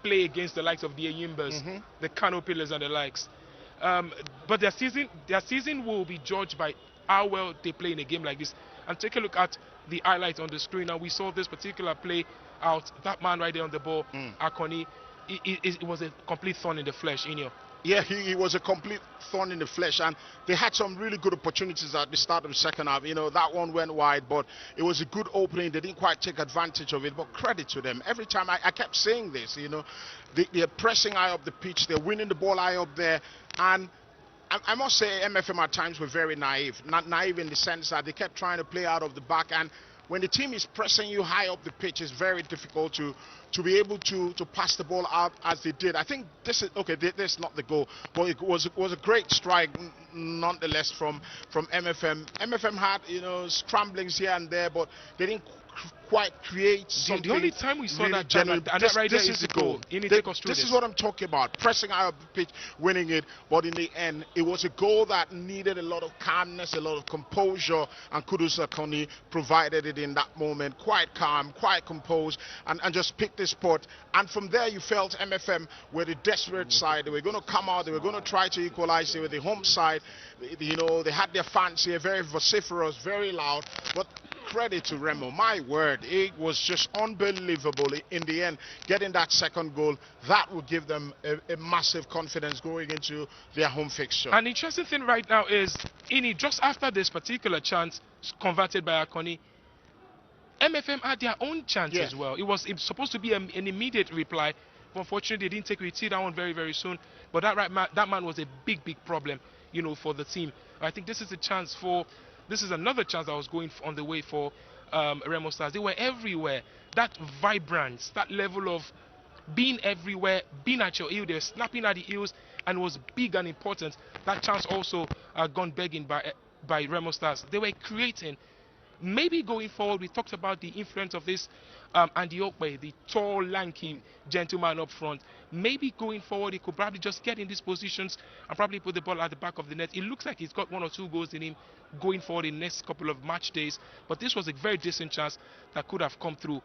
play against the likes of the Ayimbas, the Kano Pillars and the likes. But their season will be judged by how well they play in a game like this. And take a look at the highlights on the screen. Now we saw this particular play out. That man right there on the ball, Akoni, it was a complete thorn in the flesh, Inyo. Yeah, he was a complete thorn in the flesh, and they had some really good opportunities at the start of the second half. You know, that one went wide, but it was a good opening. They didn't quite take advantage of it, but credit to them. Every time I kept saying this, you know, they're pressing high up the pitch, they're winning the ball high up there, and I must say MFM at times were very naive. Not naive in the sense that they kept trying to play out of the back, and when the team is pressing you high up the pitch, it's very difficult to be able to pass the ball out as they did. I think this is okay. This is not the goal, but it was a great strike nonetheless from MFM. MFM had, you know, scramblings here and there, but they didn't quite create something. The only time we saw really that genuine, and that right there is the goal. This is what I'm talking about. Pressing out of the pitch, winning it, but in the end, it was a goal that needed a lot of calmness, a lot of composure, and Kudus Akoni provided it in that moment. Quite calm, quite composed, and just picked the spot. And from there, you felt MFM were the desperate side. They were going to come out. They were going to try to equalize. They were the home side. You know, they had their fans here, very vociferous, very loud, but credit to Remo. My word, it was just unbelievable in the end. Getting that second goal, that will give them a massive confidence going into their home fixture. An interesting thing right now is, just after this particular chance converted by Akoni, MFM had their own chance as well. It was supposed to be an immediate reply, but unfortunately they didn't take it. We see that one very, very soon. But that man was a big problem, you know, for the team. I think this is a chance for. This is another chance that was going on the way for Remo Stars. They were everywhere. That vibrance, that level of being everywhere, being at your heel, they're snapping at the heels, and was big and important. That chance also gone begging by Remo Stars. They were creating. Maybe going forward, we talked about the influence of this Andy Okwe, the tall, lanky gentleman up front. Maybe going forward, he could probably just get in these positions and probably put the ball at the back of the net. It looks like he's got 1 or 2 goals in him going forward in the next couple of match days. But this was a very decent chance that could have come through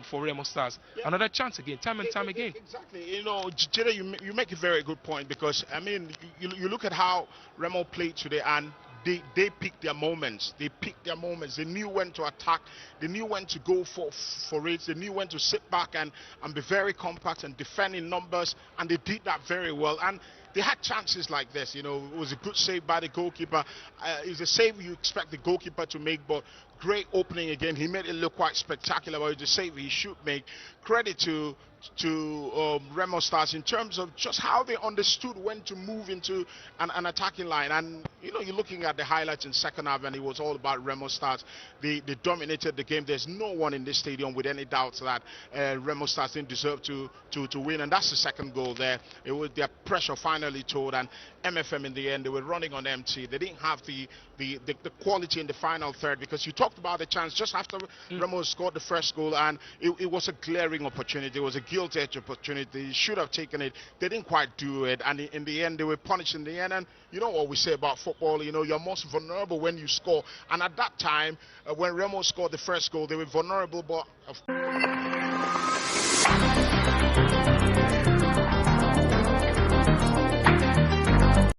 for Remo Stars. Yeah. Another chance again, time and time again. Exactly. You know, Jada, you make a very good point, because, I mean, you look at how Remo played today, and they picked their moments. They picked their moments. They knew when to attack. They knew when to go for it. They knew when to sit back and be very compact and defend in numbers. And they did that very well. And they had chances like this. You know, it was a good save by the goalkeeper. It's a save you expect the goalkeeper to make, but great opening again. He made it look quite spectacular, but it's a save he should make. Credit to Remo Stars in terms of just how they understood when to move into an attacking line. And you know, you're looking at the highlights in second half, and it was all about Remo Stars. They dominated the game. There's no one in this stadium with any doubts that Remo Stars didn't deserve to win, and that's the second goal there. It was their pressure finally told, and MFM in the end, they were running on empty. They didn't have the quality in the final third, because you talked about the chance just after Remo scored the first goal, and it was a glaring opportunity. It was a gilt-edged opportunity. He should have taken it. They didn't quite do it, and in the end, they were punished in the end. And you know what we say about football, you know, you're most vulnerable when you score. And at that time, when Remo scored the first goal, they were vulnerable, but